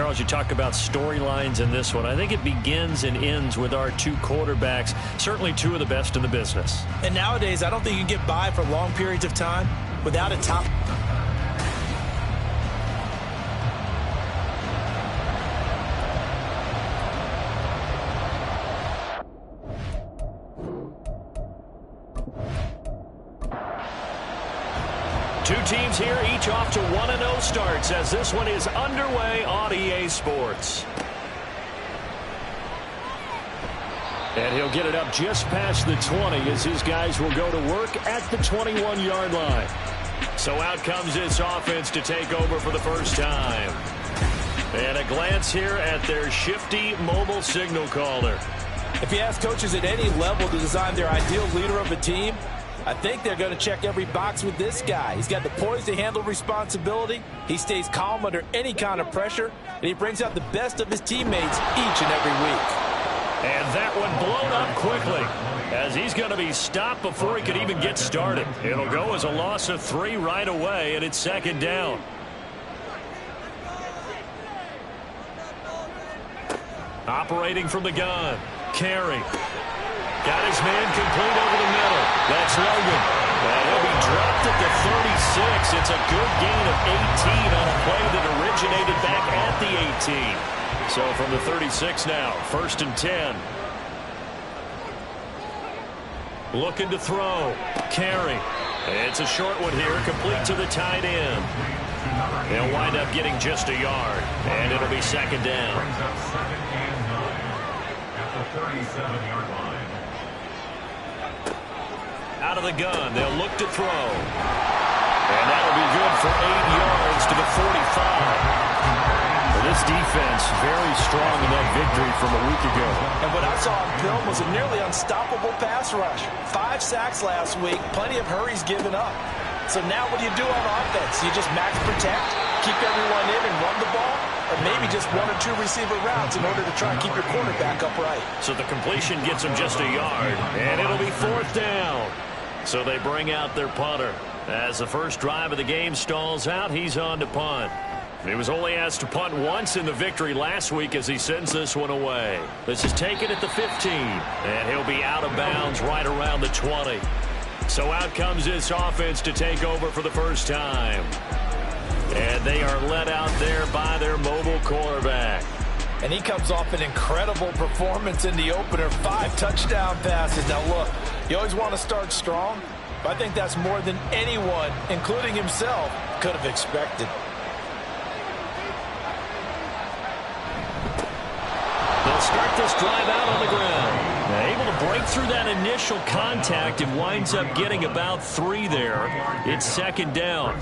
Charles, you talk about storylines in this one. I think it begins and ends with our two quarterbacks, certainly two of the best in the business. And nowadays, I don't think you can get by for long periods of time without a top. Two teams here, each off to 1-0 starts as this one is underway on EA Sports. And he'll get it up just past the 20 as his guys will go to work at the 21-yard line. So out comes this offense to take over for the first time. And a glance here at their shifty mobile signal caller. If you ask coaches at any level to design their ideal leader of a team, I think they're going to check every box with this guy. He's got the poise to handle responsibility. He stays calm under any kind of pressure, and he brings out the best of his teammates each and every week. And that one blown up quickly as he's going to be stopped before he could even get started. It'll go as a loss of 3 right away, and it's second down. Operating from the gun, Carey. Got his man complete over the middle. That's Logan. And he'll be dropped at the 36. It's a good gain of 18 on a play that originated back at the 18. So from the 36 now, 1st and 10. Looking to throw. Carey. It's a short one here, complete to the tight end. They'll wind up getting just a yard, and it'll be second down. At the 37-yard line. Out of the gun, they'll look to throw. And that'll be good for 8 yards to the 45. Well, this defense very strong in that victory from a week ago. And what I saw on film was a nearly unstoppable pass rush. 5 sacks last week, plenty of hurries given up. So now what do you do on offense? You just max protect, keep everyone in and run the ball? Or maybe just 1 or 2 receiver routes in order to try and keep your quarterback upright. So the completion gets him just a yard, and it'll be 4th down. So they bring out their punter. As the first drive of the game stalls out, he's on to punt. He was only asked to punt once in the victory last week as he sends this one away. This is taken at the 15, and he'll be out of bounds right around the 20. So out comes this offense to take over for the first time. And they are led out there by their mobile quarterback. And he comes off an incredible performance in the opener. 5 touchdown passes. Now look, you always want to start strong, but I think that's more than anyone, including himself, could have expected. They'll start this drive out on the ground. Now able to break through that initial contact and winds up getting about 3 there. It's second down.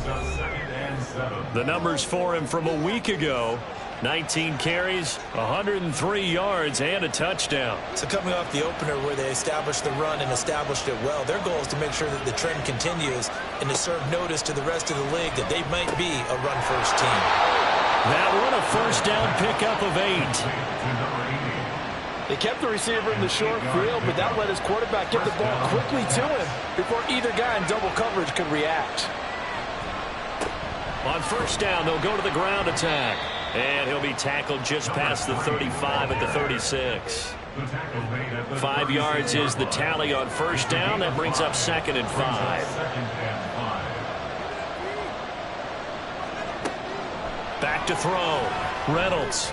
The numbers for him from a week ago. 19 carries, 103 yards, and a touchdown. So coming off the opener where they established the run and established it well, their goal is to make sure that the trend continues and to serve notice to the rest of the league that they might be a run-first team. That one a first down pickup of 8. They kept the receiver in the short field, but that let his quarterback get the ball quickly to him before either guy in double coverage could react. On first down, they'll go to the ground attack. And he'll be tackled just past the 35 at the 36. 5 yards is the tally on first down. That brings up 2nd and 5. Back to throw. Reynolds.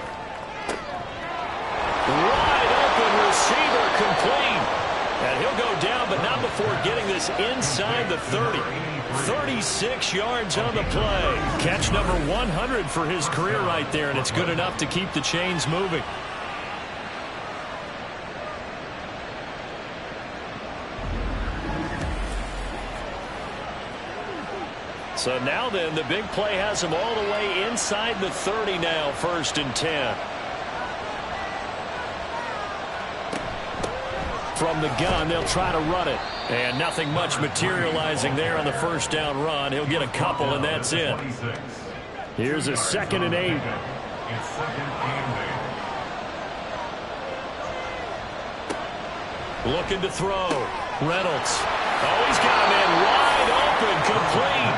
Wide open receiver complete. And he'll go down, but not before getting this inside the 30. 36 yards on the play. Catch number 100 for his career right there, and it's good enough to keep the chains moving. So now then, the big play has him all the way inside the 30 now, 1st and 10. From the gun, they'll try to run it. And nothing much materializing there on the first down run. He'll get a couple, and that's it. Here's a 2nd and 8. Looking to throw. Reynolds. Oh, he's got a man wide open, complete.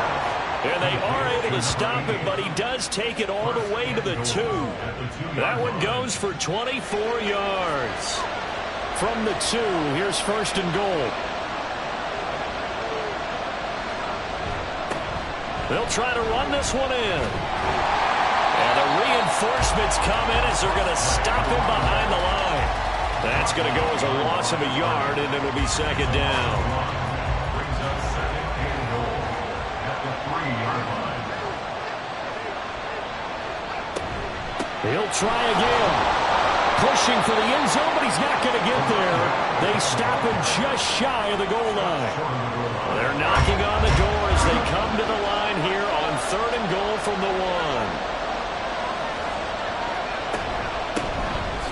And they are able to stop him, but he does take it all the way to the 2. That one goes for 24 yards. From the 2, here's 1st and goal. They'll try to run this one in. And the reinforcements come in as they're going to stop him behind the line. That's going to go as a loss of a yard, and it'll be 2nd down. Brings up 2nd and goal at the 3-yard line. He'll try again. Pushing for the end zone, but he's not going to get there. They stop him just shy of the goal line. They're knocking on the door as they come to the line here on 3rd and goal from the 1.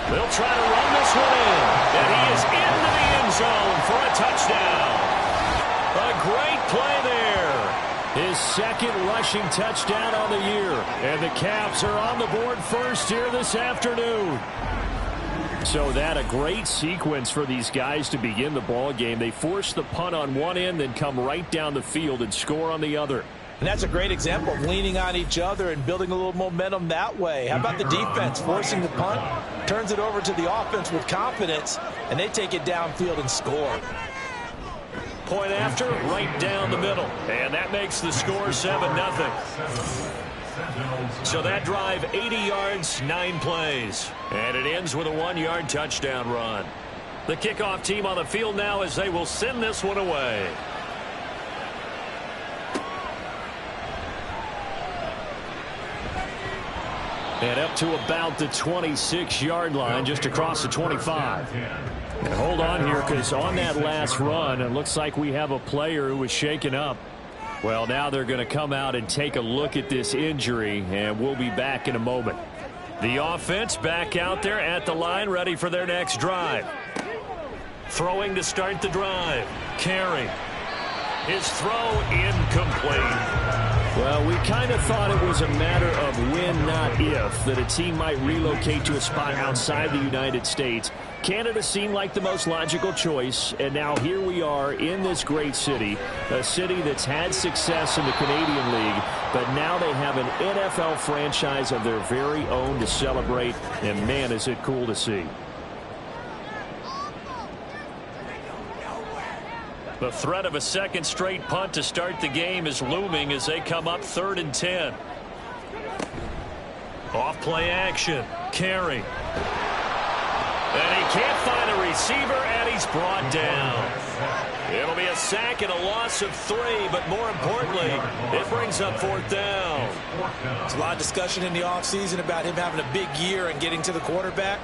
They'll try to run this one in. And he is into the end zone for a touchdown. A great play there. His 2nd rushing touchdown on the year. And the Caps are on the board first here this afternoon. So that a great sequence for these guys to begin the ball game. They force the punt on one end, then come right down the field and score on the other. And that's a great example of leaning on each other and building a little momentum that way. How about the defense forcing the punt, turns it over to the offense with confidence, and they take it downfield and score. Point after, right down the middle. And that makes the score 7-0. So that drive, 80 yards, 9 plays. And it ends with a 1-yard touchdown run. The kickoff team on the field now as they will send this one away. And up to about the 26-yard line, just across the 25. And hold on here, because on that last run, it looks like we have a player who was shaken up. Well, now they're going to come out and take a look at this injury, and we'll be back in a moment. The offense back out there at the line, ready for their next drive. Throwing to start the drive. Carey. His throw incomplete. Well, we kind of thought it was a matter of when, not if, that a team might relocate to a spot outside the United States. Canada seemed like the most logical choice, and now here we are in this great city, a city that's had success in the Canadian League, but now they have an NFL franchise of their very own to celebrate, and man, is it cool to see. The threat of a 2nd straight punt to start the game is looming as they come up 3rd and 10. Off play action. Carey. And he can't find a receiver, and he's brought down. It'll be a sack and a loss of 3, but more importantly, it brings up 4th down. There's a lot of discussion in the offseason about him having a big year and getting to the quarterback.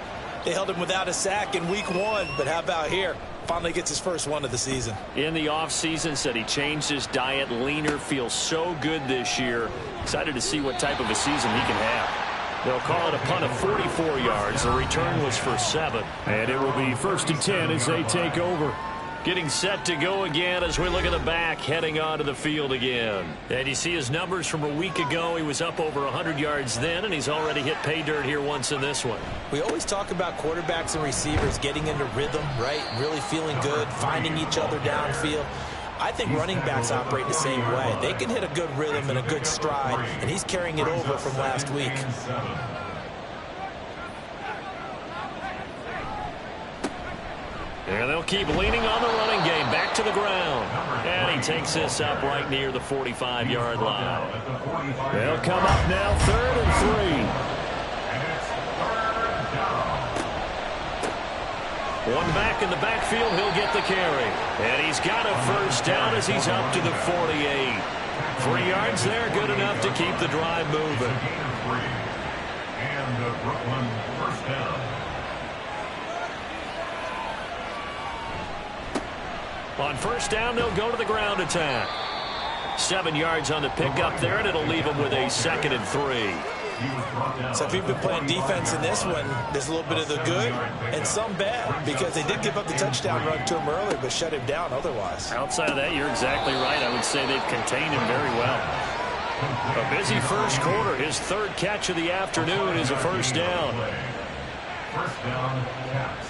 They held him without a sack in week 1, but how about here? Finally gets his first one of the season. In the offseason, said he changed his diet, leaner, feels so good this year. Excited to see what type of a season he can have. They'll call it a punt of 44 yards. The return was for 7. And it will be 1st and 10 as they take over. Getting set to go again as we look at the back, heading onto the field again. And you see his numbers from a week ago. He was up over 100 yards then, and he's already hit pay dirt here once in this one. We always talk about quarterbacks and receivers getting into rhythm, right? Really feeling good, finding each other downfield. I think running backs operate the same way. They can hit a good rhythm and a good stride, and he's carrying it over from last week. And they'll keep leaning on the running game. Back to the ground. And he takes this up right near the 45-yard line. They'll come up now 3rd and 3. One back in the backfield. He'll get the carry. And he's got a first down as he's up to the 48. 3 yards there. Good enough to keep the drive moving. And the Brooklyn first down. On first down, they'll go to the ground attack. 7 yards on the pickup there, and it'll leave them with a 2nd and 3. So if you've been playing defense in this one, there's a little bit of the good and some bad, because they did give up the touchdown run to him earlier, but shut him down otherwise. Outside of that, you're exactly right. I would say they've contained him very well. A busy first quarter. His 3rd catch of the afternoon is a first down. First down, Caps.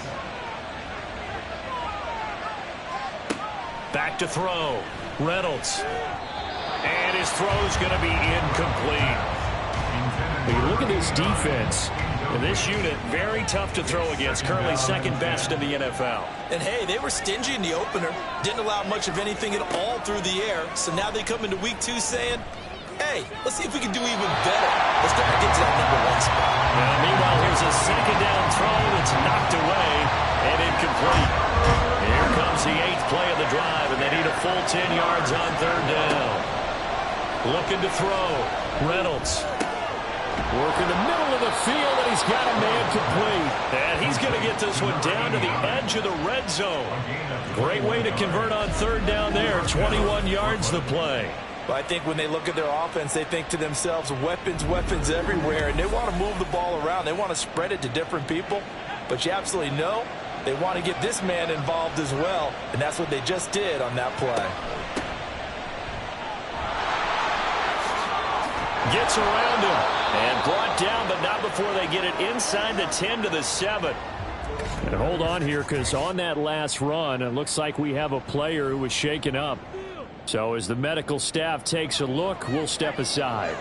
Back to throw. Reynolds. And his throw's going to be incomplete. Intended You look at this defense. And this unit, very tough to throw against. Currently second best in the NFL. And, hey, they were stingy in the opener. Didn't allow much of anything at all through the air. So now they come into week 2 saying, hey, let's see if we can do even better. Let's try to get to that #1 spot. Meanwhile, here's a second down throw that's knocked away and incomplete. Here comes the 8th play of the drive, and they need a full 10 yards on 3rd down. Looking to throw. Reynolds. Working the middle of the field, and he's got a man complete. And he's going to get this one down to the edge of the red zone. Great way to convert on 3rd down there. 21 yards the play. But I think when they look at their offense, they think to themselves, weapons, weapons everywhere. And they want to move the ball around. They want to spread it to different people. But you absolutely know they want to get this man involved as well. And that's what they just did on that play. Gets around him and brought down, but not before they get it inside the 10 to the 7. And hold on here, because on that last run, it looks like we have a player who was shaken up. So as the medical staff takes a look, we'll step aside.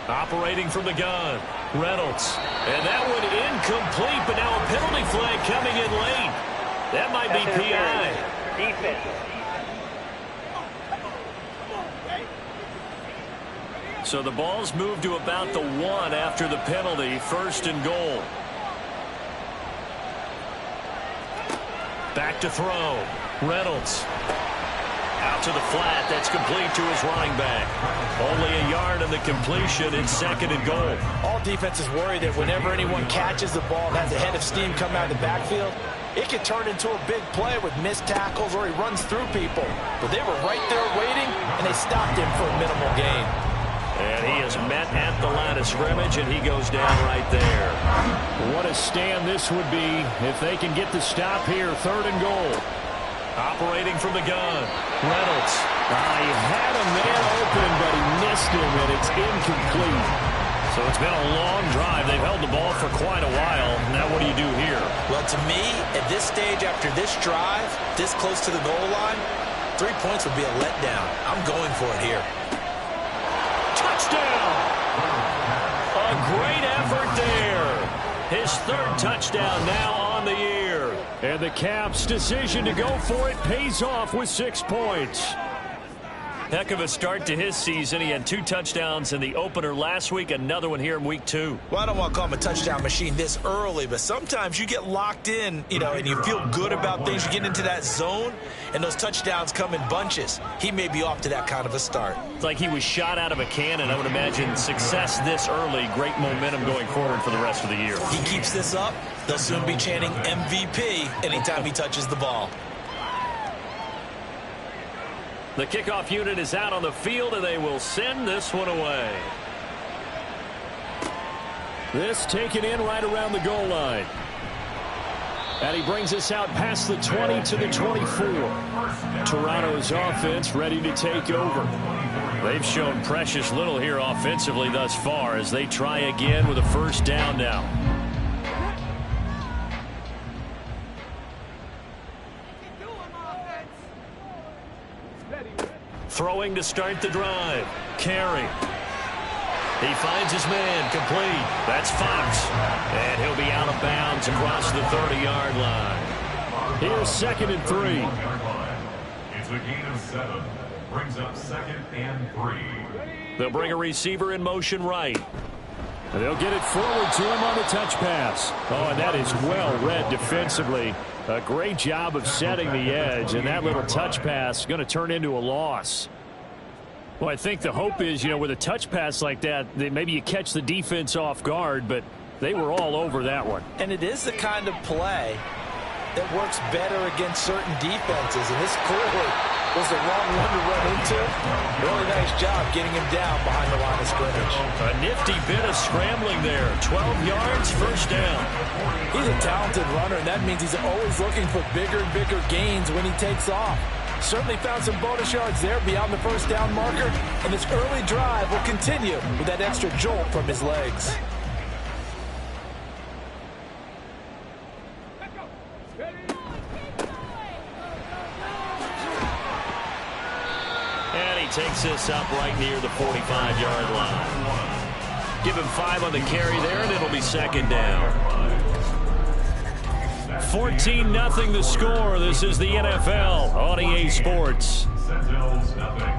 Operating from the gun, Reynolds. And that one incomplete, but now a penalty flag coming in late. That might be PI. Defense. So the ball's moved to about the 1 after the penalty. 1st and goal. Back to throw. Reynolds. Out to the flat. That's complete to his running back. Only a yard on the completion. It's 2nd and goal. All defenses worry that whenever anyone catches the ball and has a head of steam come out of the backfield, it could turn into a big play with missed tackles or he runs through people. But they were right there waiting, and they stopped him for a minimal gain. And he is met at the line of scrimmage, and he goes down right there. What a stand this would be if they can get the stop here. 3rd and goal. Operating from the gun, Reynolds. He had a man open, but he missed him, and it's incomplete. So it's been a long drive. They've held the ball for quite a while. Now what do you do here? Well, to me, at this stage after this drive, this close to the goal line, 3 points would be a letdown. I'm going for it here. Touchdown! A great effort there. His 3rd touchdown now on the year. And the Caps' decision to go for it pays off with 6 points. Heck of a start to his season. He had 2 touchdowns in the opener last week, another one here in week 2. Well, I don't want to call him a touchdown machine this early, but sometimes you get locked in, and you feel good about things. You get into that zone, and those touchdowns come in bunches. He may be off to that kind of a start. It's like he was shot out of a cannon. I would imagine success this early, great momentum going forward for the rest of the year. He keeps this up, they'll soon be chanting MVP anytime he touches the ball. The kickoff unit is out on the field, and they will send this one away. This taken in right around the goal line. And he brings us out past the 20 to the 24. Toronto's offense ready to take over. They've shown precious little here offensively thus far as they try again with a 1st down now. Throwing to start the drive. Carey. He finds his man complete. That's Fox. And he'll be out of bounds across the 30-yard line. Here's 2nd and 3. It's a gain of 7. Brings up 2nd and 3. They'll bring a receiver in motion right. And they'll get it forward to him on the touch pass. Oh, and that is well read defensively. A great job of setting the edge, and that little touch pass is going to turn into a loss. Well, I think the hope is, with a touch pass like that maybe you catch the defense off guard, but they were all over that one. And it is the kind of play that works better against certain defenses, and this clearly was the wrong one to run into. Really nice job getting him down behind the line of scrimmage. A nifty bit of scrambling there. 12 yards, 1st down. He's a talented runner, and that means he's always looking for bigger and bigger gains when he takes off. Certainly found some bonus yards there beyond the 1st down marker, and this early drive will continue with that extra jolt from his legs. he takes this up right near the 45-yard line. Give him 5 on the carry there, and it'll be second down. 14-0 the score. This is the NFL on EA Sports. Sentinels nothing.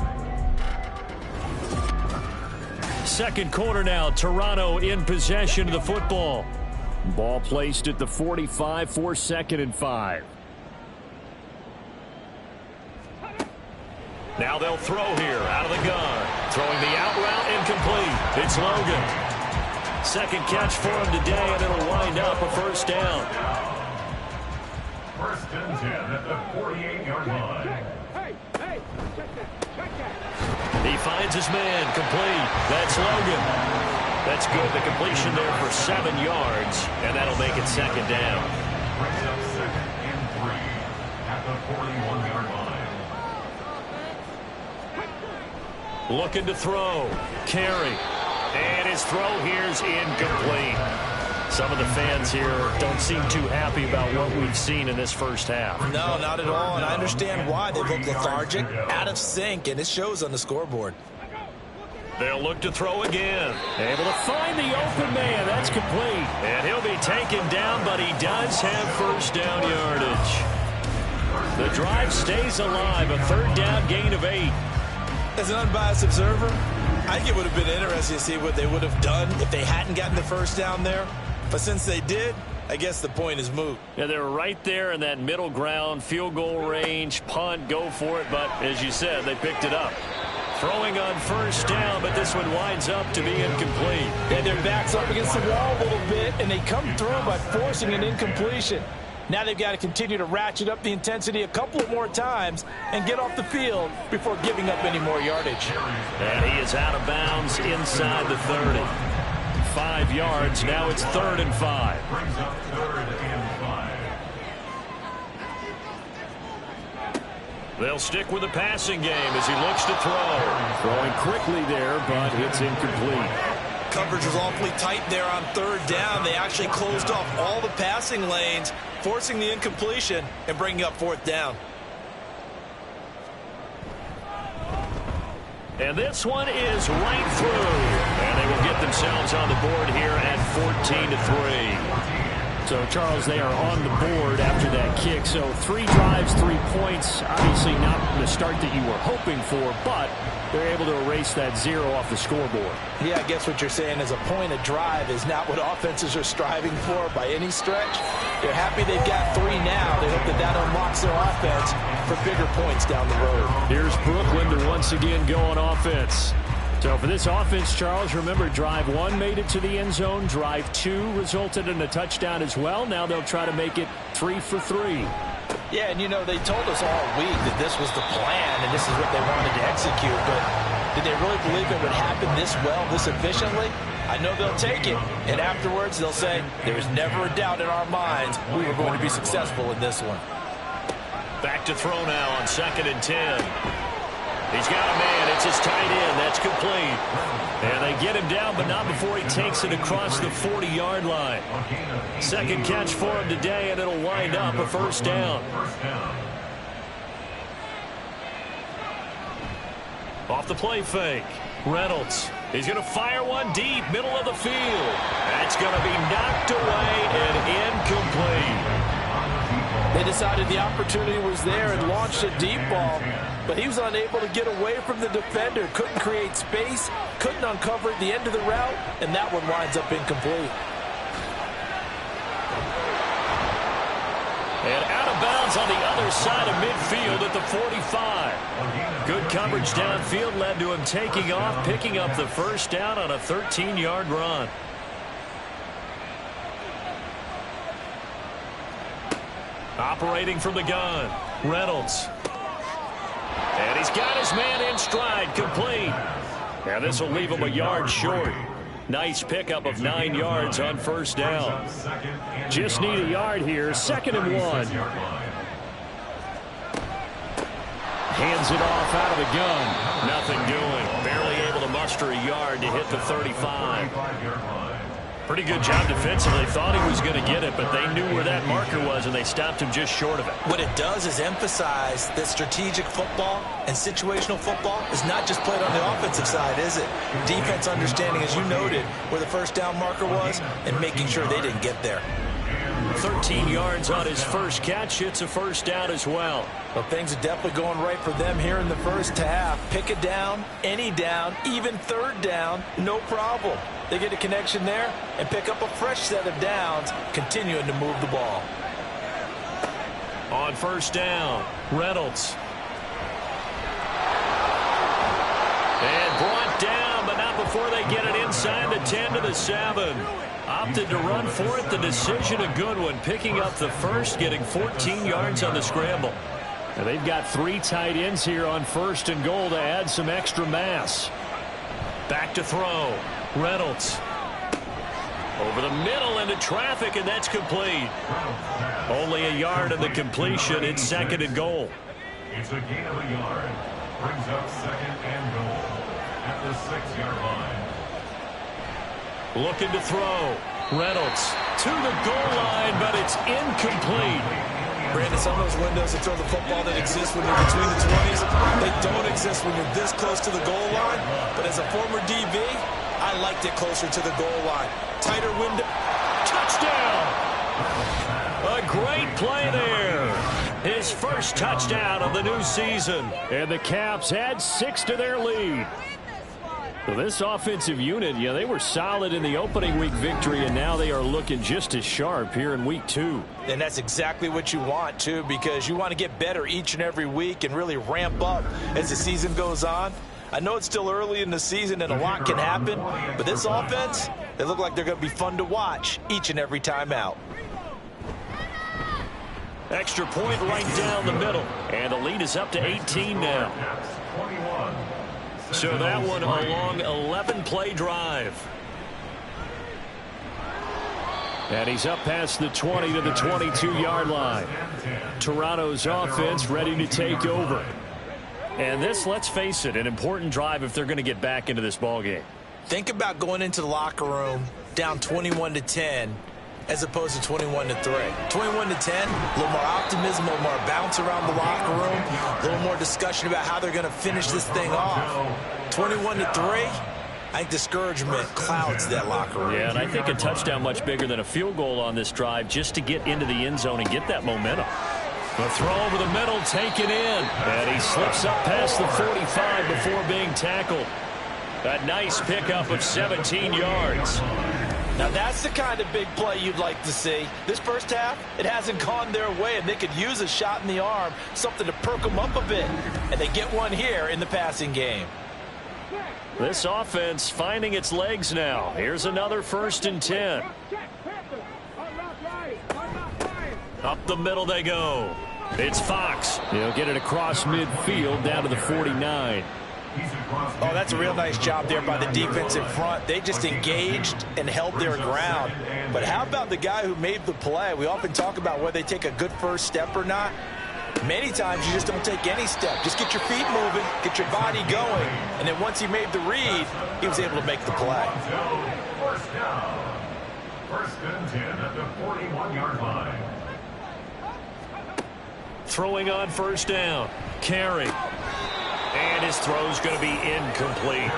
Second quarter now. Toronto in possession of the football. Ball placed at the 45 for 2nd and 5. Now they'll throw here out of the gun. Throwing the out route incomplete. It's Logan. Second catch for him today, and it'll wind up a first down. 1st and 10 at the 48-yard line. He finds his man complete. That's Logan. That's good. The completion there for 7 yards, and that'll make it second down. Brings up 2nd and 3 at the 41-yard line. Looking to throw. Carry. And his throw here's incomplete. Some of the fans here don't seem too happy about what we've seen in this first half. No, not at all, and I understand why. They look lethargic, out of sync, and it shows on the scoreboard. They'll look to throw again. Able to find the open man. That's complete. And he'll be taken down, but he does have first down yardage. The drive stays alive. A 3rd down gain of 8. As an unbiased observer, I think it would have been interesting to see what they would have done if they hadn't gotten the first down there. But since they did, I guess the point is moot. Yeah, they were right there in that middle ground, field goal range, punt, go for it. But as you said, they picked it up. Throwing on first down, but this one winds up to be incomplete. And their back's up against the wall a little bit, and they come through by forcing an incompletion. Now they've got to continue to ratchet up the intensity a couple of more times and get off the field before giving up any more yardage. And he is out of bounds inside the 30. 5 yards. Now it's 3rd and 5. Brings up 3rd and 5. They'll stick with the passing game as he looks to throw. Throwing quickly there, but it's incomplete. Coverage was awfully tight there on 3rd down. They actually closed off all the passing lanes, forcing the incompletion and bringing up 4th down. And this one is right through. And they will get themselves on the board here at 14-3. So, Charles, they are on the board after that kick. So 3 drives, 3 points. Obviously not the start that you were hoping for, but they're able to erase that 0 off the scoreboard. Yeah, I guess what you're saying is a point of drive is not what offenses are striving for by any stretch. They're happy they've got 3 now. They hope that that unlocks their offense for bigger points down the road. Here's Brooklyn to once again go on offense. So for this offense, Charles, remember, drive 1 made it to the end zone. Drive 2 resulted in a touchdown as well. Now they'll try to make it 3 for 3. Yeah, and you know, they told us all week that this was the plan and this is what they wanted to execute, but did they really believe it would happen this well, this efficiently? I know they'll take it, and afterwards they'll say, there was never a doubt in our minds we were going to be successful in this one. Back to throw now on 2nd and 10. He's got a man. It's his tight end. That's complete. And they get him down, but not before he takes it across the 40-yard line. 2nd catch for him today, and it'll wind up a first down. Off the play fake. Reynolds. He's going to fire one deep, middle of the field. That's going to be knocked away and incomplete. They decided the opportunity was there and launched a deep ball, but he was unable to get away from the defender, couldn't create space, couldn't uncover the end of the route, and that one winds up incomplete. And out of bounds on the other side of midfield at the 45. Good coverage downfield led to him taking off, picking up the first down on a 13-yard run. Operating from the gun, Reynolds. And he's got his man in stride, complete. And this will leave him a yard short. Nice pickup of 9 yards on first down. Just need a yard here, 2nd and 1. Hands it off out of the gun. Nothing doing. Barely able to muster a yard to hit the 35. Pretty good job defensively. They thought he was going to get it, but they knew where that marker was, and they stopped him just short of it. What it does is emphasize that strategic football and situational football is not just played on the offensive side, is it? Defense understanding, as you noted, where the first down marker was and making sure they didn't get there. 13 yards on his first catch. It's a first down as well. Well, things are definitely going right for them here in the first half. Pick a down, any down, even third down, no problem. They get a connection there and pick up a fresh set of downs, continuing to move the ball. On first down, Reynolds. And brought down, but not before they get it inside the 10 to the 7. Opted to run for it. The decision a good one. Picking up the first, getting 14 yards on the scramble. And they've got 3 tight ends here on first and goal to add some extra mass. Back to throw. Reynolds. Over the middle into traffic, and that's complete. Only a yard of the completion. It's second and goal. It's a gain of a yard. Brings up second and goal at the 6-yard line. Looking to throw. Reynolds to the goal line, but it's incomplete. Brandon, some of those windows to throw the football that exist when you're between the 20s, they don't exist when you're this close to the goal line. But as a former DB, I liked it closer to the goal line. Tighter window. Touchdown! A great play there. His first touchdown of the new season. And the Caps add 6 to their lead. Well, this offensive unit, they were solid in the opening week victory, and now they are looking just as sharp here in week 2. And that's exactly what you want, too, because you want to get better each and every week and really ramp up as the season goes on. I know it's still early in the season and a lot can happen, but this offense, they look like they're going to be fun to watch each and every time out. Extra point right down the middle, and the lead is up to 18 now. So that one a long 11-play drive. And he's up past the 20 to the 22-yard line. Toronto's offense ready to take over. And this, let's face it, an important drive if they're going to get back into this ballgame. Think about going into the locker room down 21-10 as opposed to 21-3. 21-10, a little more optimism, a little more bounce around the locker room, a little more discussion about how they're going to finish this thing off. 21-3, I think discouragement clouds that locker room. Yeah, and I think a touchdown much bigger than a field goal on this drive just to get into the end zone and get that momentum. The throw over the middle, taken in, and he slips up past the 45 before being tackled. A nice pickup of 17 yards. Now that's the kind of big play you'd like to see. This first half, it hasn't gone their way, and they could use a shot in the arm, something to perk them up a bit. And they get one here in the passing game. This offense finding its legs now. Here's another 1st and 10. Up the middle they go. It's Fox. He'll get it across midfield down to the 49. Oh, that's a real nice job there by the defensive front. They just engaged and held their ground. But how about the guy who made the play? We often talk about whether they take a good first step or not. Many times you just don't take any step. Just get your feet moving, get your body going, and then once he made the read, he was able to make the play. First down. 1st and 10 at the 41-yard line. Throwing on first down. Carey. And his throw's going to be incomplete.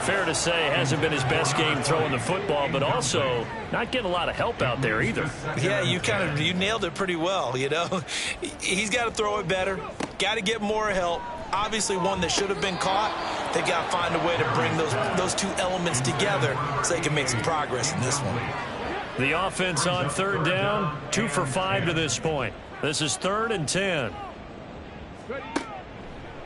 Fair to say, hasn't been his best game throwing the football, but also not getting a lot of help out there either. Yeah, you nailed it pretty well, you know. He's got to throw it better. Got to get more help. Obviously one that should have been caught. They got to find a way to bring those two elements together so they can make some progress in this one. The offense on 3rd down, 2 for 5 to this point. This is 3rd and 10.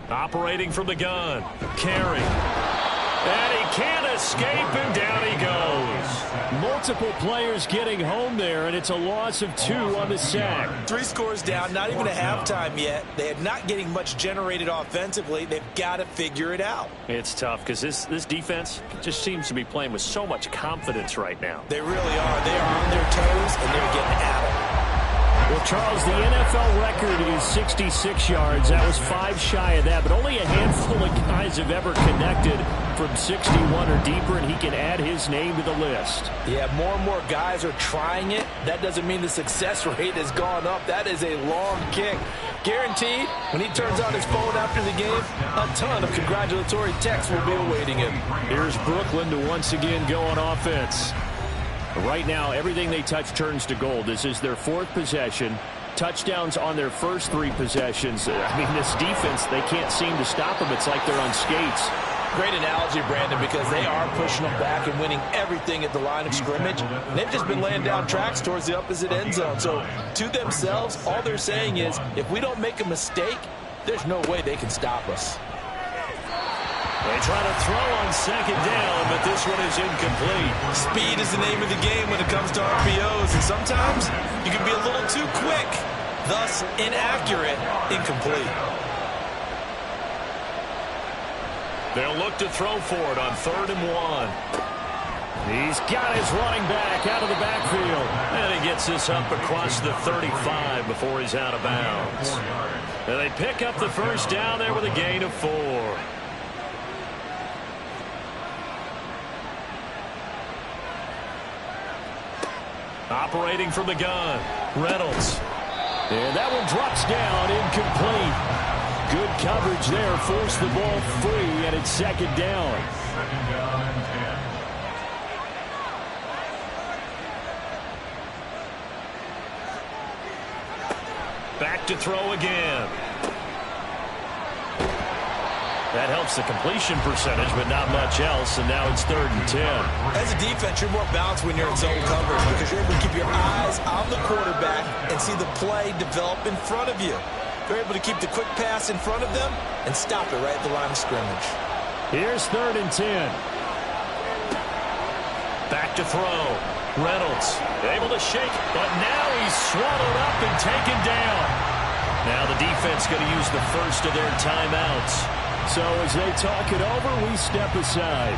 Operating from the gun. Carey. And he can't escape, and down he goes. Multiple players getting home there, and it's a loss of 2 on the sack. 3 scores down, not even a halftime yet. They are not getting much generated offensively. They've got to figure it out. It's tough because this defense just seems to be playing with so much confidence right now. They really are. They are on their toes, and they're getting at it. Well, Charles, the NFL record is 66 yards. That was 5 shy of that, but only a handful of guys have ever connected from 61 or deeper, and he can add his name to the list. Yeah, more and more guys are trying it. That doesn't mean the success rate has gone up. That is a long kick. Guaranteed, when he turns on his phone after the game, a ton of congratulatory texts will be awaiting him. Here's Brooklyn to once again go on offense. Right now, everything they touch turns to gold. This is their 4th possession. Touchdowns on their first 3 possessions. I mean, this defense, they can't seem to stop them. It's like they're on skates. Great analogy, Brandon, because they are pushing them back and winning everything at the line of scrimmage. And they've just been laying down tracks towards the opposite end zone. So to themselves, all they're saying is, if we don't make a mistake, there's no way they can stop us. They try to throw on second down, but this one is incomplete. Speed is the name of the game when it comes to RPOs, and sometimes you can be a little too quick, thus inaccurate, incomplete. They'll look to throw for it on 3rd and 1. He's got his running back out of the backfield. And he gets this up across the 35 before he's out of bounds. And they pick up the first down there with a gain of 4. Operating from the gun, Reynolds. And that one drops down, incomplete. Good coverage there, forced the ball free, and it's 2nd down. 2nd down and 10. Back to throw again. That helps the completion percentage, but not much else, and now it's 3rd and 10. As a defense, you're more balanced when you're in zone coverage because you're able to keep your eyes on the quarterback and see the play develop in front of you. You're able to keep the quick pass in front of them and stop it right at the line of scrimmage. Here's 3rd and 10. Back to throw. Reynolds able to shake, but now he's swallowed up and taken down. Now the defense going to use the first of their timeouts. So as they talk it over, we step aside.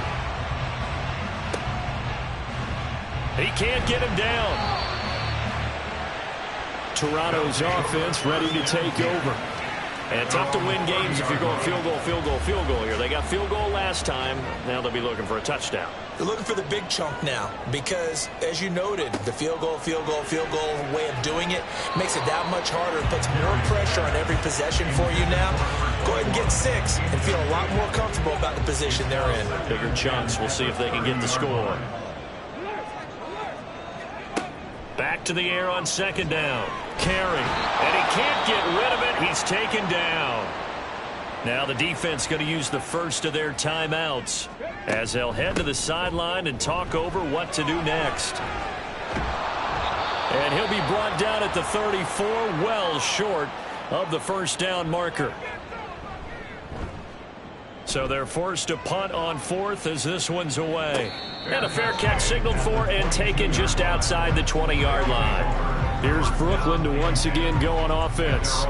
He can't get him down. Toronto's offense ready to take over. And tough to win games if you're going field goal, field goal, field goal here. They got field goal last time. Now they'll be looking for a touchdown. They're looking for the big chunk now because, as you noted, the field goal way of doing it makes it that much harder. It puts more pressure on every possession for you now. Go ahead and get 6 and feel a lot more comfortable about the position they're in. Bigger chunks. We'll see if they can get the score. Back to the air on 2nd down. Carry. And he can't get rid of it. He's taken down. Now the defense going to use the first of their timeouts as they'll head to the sideline and talk over what to do next. And he'll be brought down at the 34, well short of the first down marker. So they're forced to punt on 4th as this one's away. And a fair catch signaled for and taken just outside the 20-yard line. Here's Brooklyn to once again go on offense.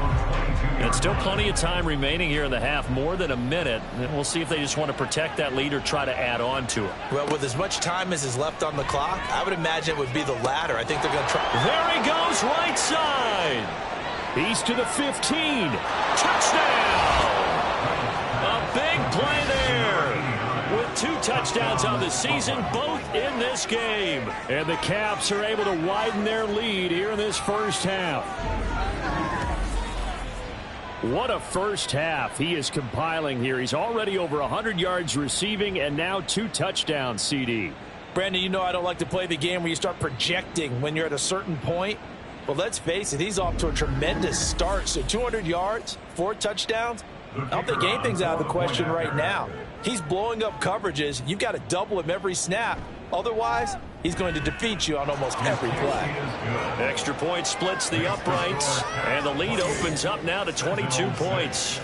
And still plenty of time remaining here in the half, more than a minute. And we'll see if they just want to protect that lead or try to add on to it. Well, with as much time as is left on the clock, I would imagine it would be the latter. I think they're going to try. There he goes, right side. He's to the 15. Touchdown! A big play there. With 2 touchdowns on the season, both in this game. And the Caps are able to widen their lead here in this first half. What a first half he is compiling here. He's already over 100 yards receiving and now 2 touchdowns, CD. Brandon, you know I don't like to play the game where you start projecting when you're at a certain point. But let's face it, he's off to a tremendous start. So 200 yards, 4 touchdowns. I don't think anything's out of the question right now. He's blowing up coverages. You've got to double him every snap. Otherwise, he's going to defeat you on almost every play. Extra point splits the uprights, and the lead opens up now to 22 points.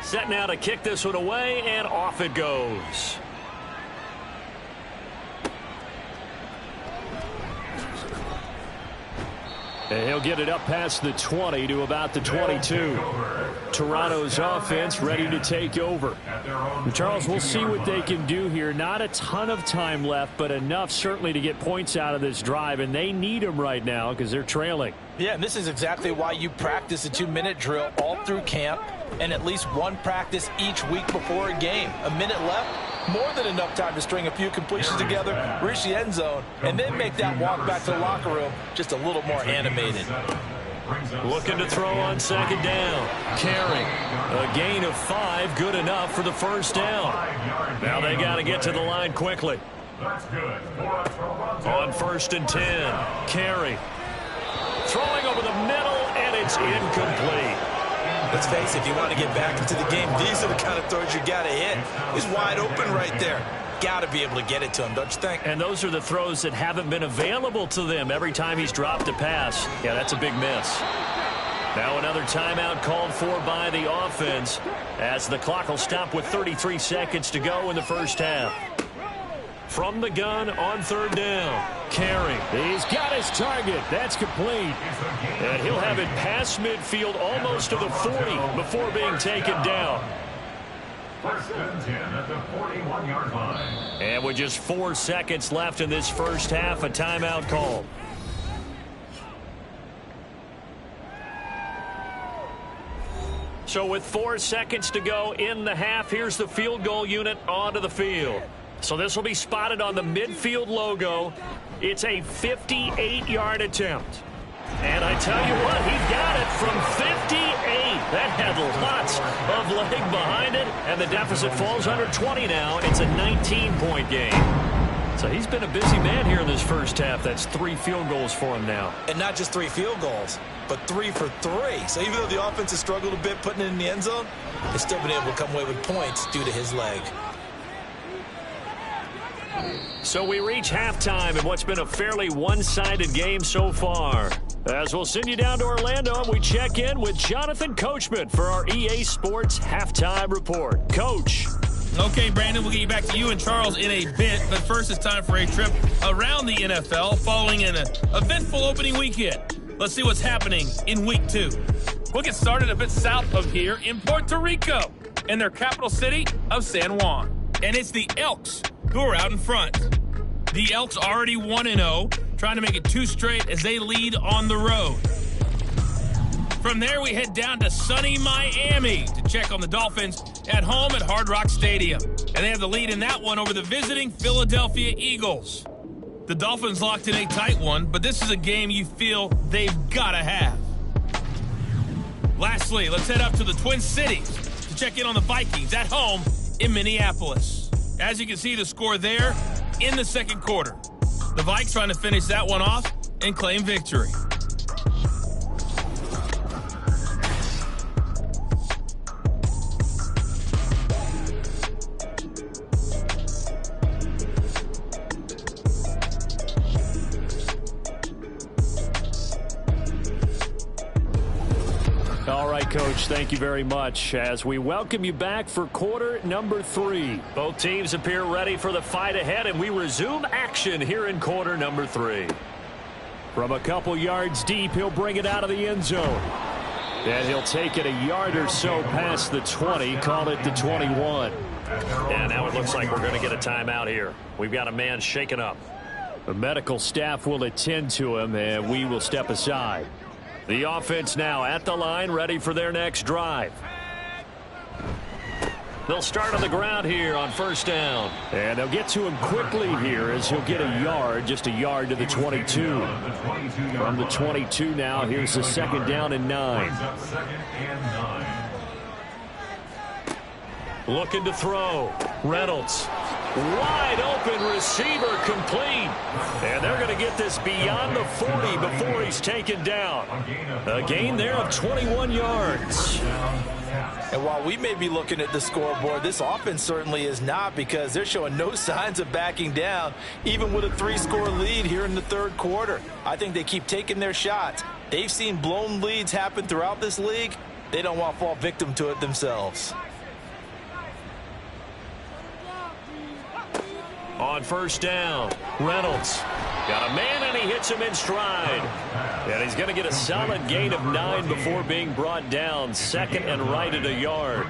Set now to kick this one away, and off it goes. And he'll get it up past the 20 to about the 22. Toronto's offense ready to take over. And Charles, we'll see what they can do here. Not a ton of time left, but enough certainly to get points out of this drive, and they need them right now because they're trailing. Yeah, and this is exactly why you practice a 2-minute drill all through camp and at least one practice each week before a game. A minute left, more than enough time to string a few completions together, reach the end zone, and then make that walk back to the locker room just a little more animated. Looking to throw on second down. Carry. A gain of 5, good enough for the first down. Now they got to get to the line quickly. On 1st and 10. Carry. Throwing over the middle, and it's incomplete. Let's face it, if you want to get back into the game, these are the kind of throws you got to hit. He's wide open right there. Got to be able to get it to him, don't you think? And those are the throws that haven't been available to them every time he's dropped a pass. Yeah, that's a big miss. Now another timeout called for by the offense as the clock will stop with 33 seconds to go in the first half. From the gun on 3rd down. Carry. He's got his target. That's complete. And he'll have it past midfield almost to the 40 before being taken down. 1st and 10 at the 41-yard line. And with just 4 seconds left in this first half, a timeout call. So with 4 seconds to go in the half, here's the field goal unit onto the field. So this will be spotted on the midfield logo. It's a 58-yard attempt. And I tell you what, he got it from 58. That had lots of leg behind it, and the deficit falls under 20 now. It's a 19-point game. So he's been a busy man here in this first half. That's 3 field goals for him now. And not just 3 field goals, but 3 for 3. So even though the offense has struggled a bit putting it in the end zone, they've still been able to come away with points due to his leg. So we reach halftime in what's been a fairly one-sided game so far. As we'll send you down to Orlando, and we check in with Jonathan Coachman for our EA Sports Halftime Report. Coach. Okay, Brandon, we'll get you back to you and Charles in a bit. But first, it's time for a trip around the NFL following an eventful opening weekend. Let's see what's happening in Week 2. We'll get started a bit south of here in Puerto Rico, in their capital city of San Juan. And it's the Elks who are out in front. The Elks already 1-0, trying to make it 2 straight as they lead on the road. From there, we head down to sunny Miami to check on the Dolphins at home at Hard Rock Stadium. And they have the lead in that one over the visiting Philadelphia Eagles. The Dolphins locked in a tight one, but this is a game you feel they've got to have. Lastly, let's head up to the Twin Cities to check in on the Vikings at home in Minneapolis. As you can see, the score there in the second quarter. The Vikes trying to finish that one off and claim victory. All right, Coach, thank you very much as we welcome you back for quarter number 3. Both teams appear ready for the fight ahead, and we resume action here in quarter number 3. From a couple yards deep, he'll bring it out of the end zone. And he'll take it a yard or so past the 20, call it the 21. And now it looks like we're going to get a timeout here. We've got a man shaken up. The medical staff will attend to him, and we will step aside. The offense now at the line, ready for their next drive. They'll start on the ground here on 1st down. And they'll get to him quickly here as he'll get a yard, just a yard to the 22. From the 22 now, here's the 2nd down and 9. Looking to throw. Reynolds. Wide open receiver complete. And they're going to get this beyond the 40 before he's taken down. A gain there of 21 yards. And while we may be looking at the scoreboard, this offense certainly is not, because they're showing no signs of backing down, even with a 3-score lead here in the third quarter. I think they keep taking their shots. They've seen blown leads happen throughout this league. They don't want to fall victim to it themselves. On 1st down, Reynolds got a man, and he hits him in stride. And he's going to get a solid gain of 9 before being brought down. Second and right at a yard.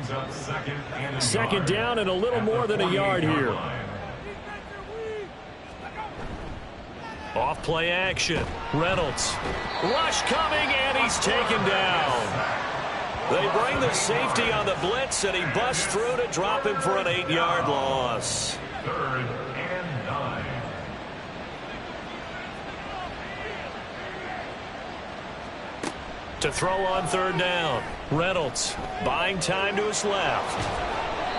Second down and a little more than a yard here. Off play action. Reynolds. Rush coming, and he's taken down. They bring the safety on the blitz, and he busts through to drop him for an 8-yard loss. 3rd and 9. To throw on 3rd down. Reynolds buying time to his left.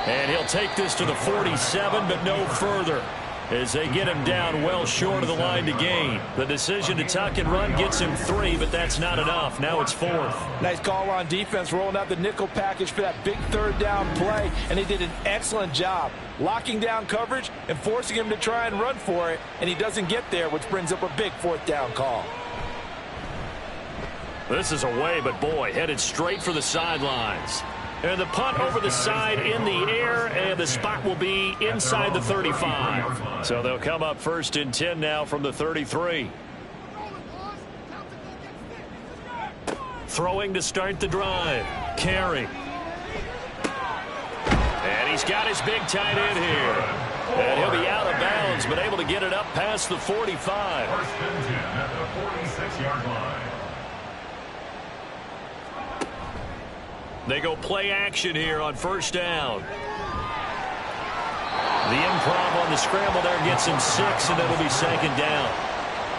And he'll take this to the 47, but no further, as they get him down well short of the line to gain. The decision to tuck and run gets him 3, but that's not enough. Now it's 4th. Nice call on defense, rolling out the nickel package for that big 3rd down play, and he did an excellent job locking down coverage and forcing him to try and run for it, and he doesn't get there, which brings up a big 4th down call. This is away, but boy, headed straight for the sidelines. And the punt over the side in the air, and the spot will be inside the 35. So they'll come up 1st and 10 now from the 33. Throwing to start the drive. Carey. And he's got his big tight end here. And he'll be out of bounds, but able to get it up past the 45. 1st and 10 at the 46-yard line. They go play action here on 1st down. The improv on the scramble there gets him 6, and it'll be 2nd down.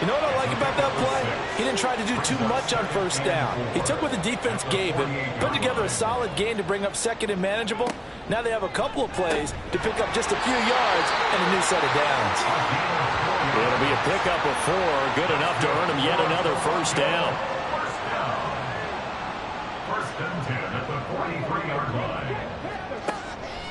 You know what I like about that play? He didn't try to do too much on 1st down. He took what the defense gave him, put together a solid gain to bring up 2nd and manageable. Now they have a couple of plays to pick up just a few yards and a new set of downs. It'll be a pickup of 4, good enough to earn him yet another 1st down. 1st and 10 at the 43-yard line.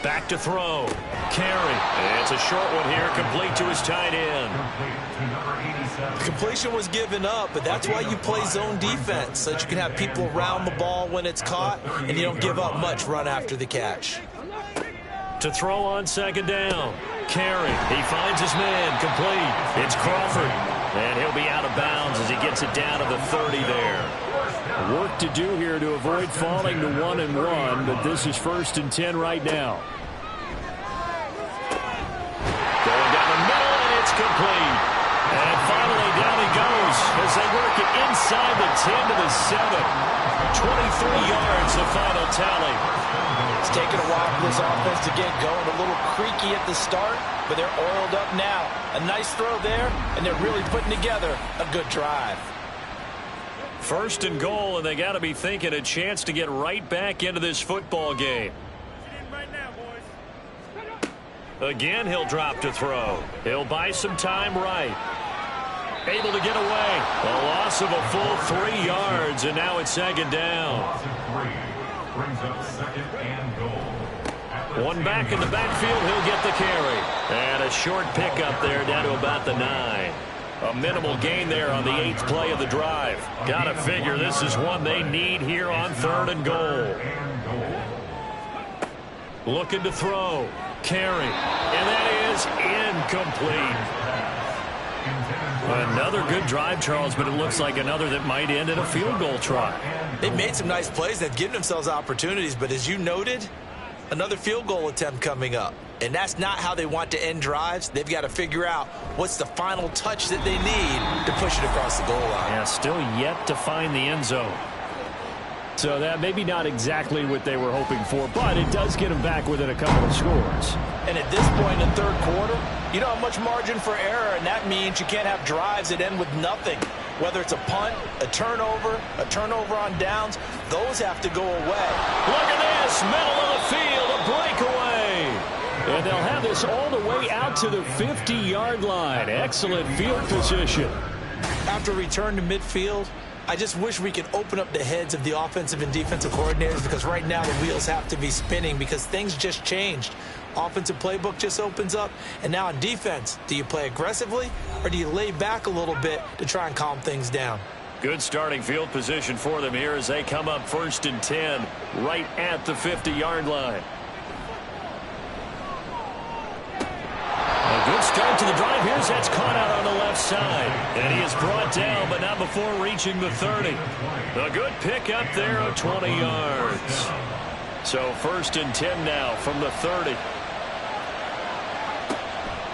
Back to throw. Carey. It's a short one here, complete to his tight end. Complete to number 87. Completion was given up, but that's why you play zone defense, so that you can have people around the ball when it's caught, and you don't give up much run after the catch. To throw on 2nd down. Carey. He finds his man. Complete. It's Crawford. And he'll be out of bounds as he gets it down to the 30 there. Work to do here to avoid falling to 1-1, but this is 1st and 10 right now. Going down the middle, and it's complete. And finally down he goes as they work it inside the 10 to the 7. 23 yards, the final tally. It's taken a while for this offense to get going. A little creaky at the start, but they're oiled up now. A nice throw there, and they're really putting together a good drive. 1st and goal, and they got to be thinking a chance to get right back into this football game. Again, he'll drop to throw. He'll buy some time right. Able to get away. A loss of a full 3 yards, and now it's 2nd down. Loss of 3 brings up 2nd and goal. One back in the backfield, he'll get the carry. And a short pickup there down to about the 9. A minimal gain there on the 8th play of the drive. Gotta figure this is one they need here on 3rd and goal. Looking to throw. Carry. And that is incomplete. Another good drive, Charles, but it looks like another that might end in a field goal try. They've made some nice plays. They've given themselves opportunities, but as you noted, another field goal attempt coming up. And that's not how they want to end drives. They've got to figure out what's the final touch that they need to push it across the goal line. Yeah, still yet to find the end zone. So that maybe not exactly what they were hoping for, but it does get them back within a couple of scores. And at this point in the 3rd quarter, you don't have much margin for error, and that means you can't have drives that end with nothing. Whether it's a punt, a turnover on downs, those have to go away. Look at this, middle of the field, a breakaway. And they'll have this all the way out to the 50-yard line. Excellent field position. After return to midfield, I just wish we could open up the heads of the offensive and defensive coordinators, because right now the wheels have to be spinning because things just changed. Offensive playbook just opens up, and now on defense, do you play aggressively or do you lay back a little bit to try and calm things down? Good starting field position for them here as they come up 1st and 10 right at the 50-yard line. A good start start to the drive. Here's that's caught out on the left side. And he is brought down, but not before reaching the 30. A good pick up there of 20 yards. So 1st and 10 now from the 30.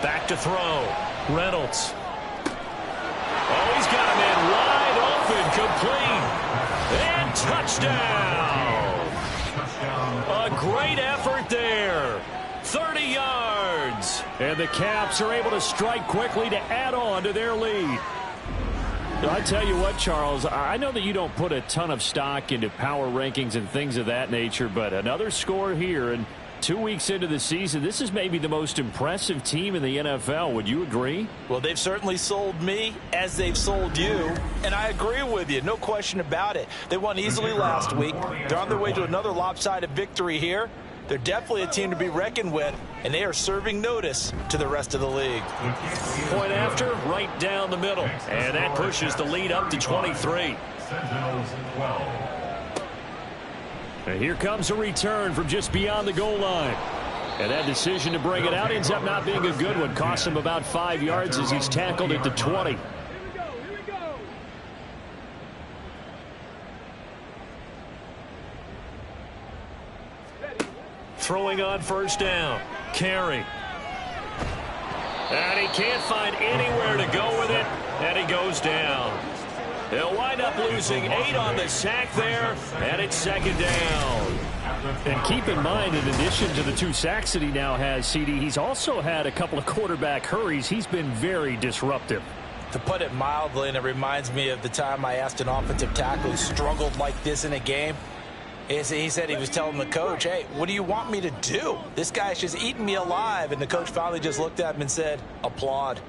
Back to throw. Reynolds. Oh, he's got him in wide open, complete. And touchdown. A great effort there. 30 yards. And the Caps are able to strike quickly to add on to their lead. I tell you what, Charles, I know that you don't put a ton of stock into power rankings and things of that nature, but another score here, and 2 weeks into the season, this is maybe the most impressive team in the NFL. Would you agree? Well, they've certainly sold me as they've sold you, and I agree with you. No question about it. They won easily last week. They're on their way to another lopsided victory here. They're definitely a team to be reckoned with, and they are serving notice to the rest of the league. Point after, right down the middle. And that pushes the lead up to 23. Sentinels 12. And here comes a return from just beyond the goal line. And that decision to bring it out ends up not being a good one. Costs him about 5 yards as he's tackled at the 20. Throwing on 1st down. Carey. And he can't find anywhere to go with it. And he goes down. He'll wind up losing 8 on the sack there. And it's 2nd down. And keep in mind, in addition to the 2 sacks that he now has, CD, he's also had a couple of quarterback hurries. He's been very disruptive. To put it mildly, and it reminds me of the time I asked an offensive tackle who struggled like this in a game. He said he was telling the coach, hey, what do you want me to do? This guy's just eating me alive. And the coach finally just looked at him and said, applaud.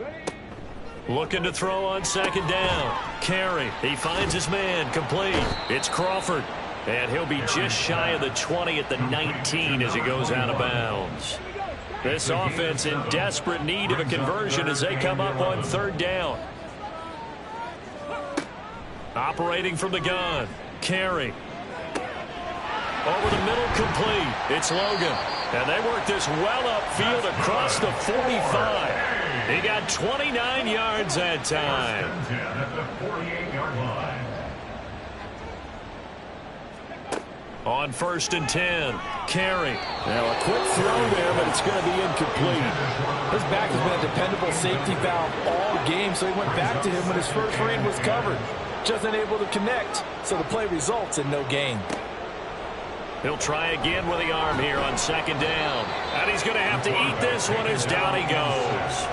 Looking to throw on 2nd down. Carey. He finds his man. Complete. It's Crawford. And he'll be just shy of the 20 at the 19 as he goes out of bounds. This offense in desperate need of a conversion as they come up on 3rd down. Operating from the gun. Carey. Over the middle, complete. It's Logan. And they work this well upfield across the 45. He got 29 yards that time. At the 48-yard line. On 1st and 10, Carey. Now a quick throw there, but it's going to be incomplete. His back has been a dependable safety valve all game, so he went back to him when his first read was covered. Just unable to connect, so the play results in no gain. He'll try again with the arm here on 2nd down. And he's going to have to eat this one as down he goes.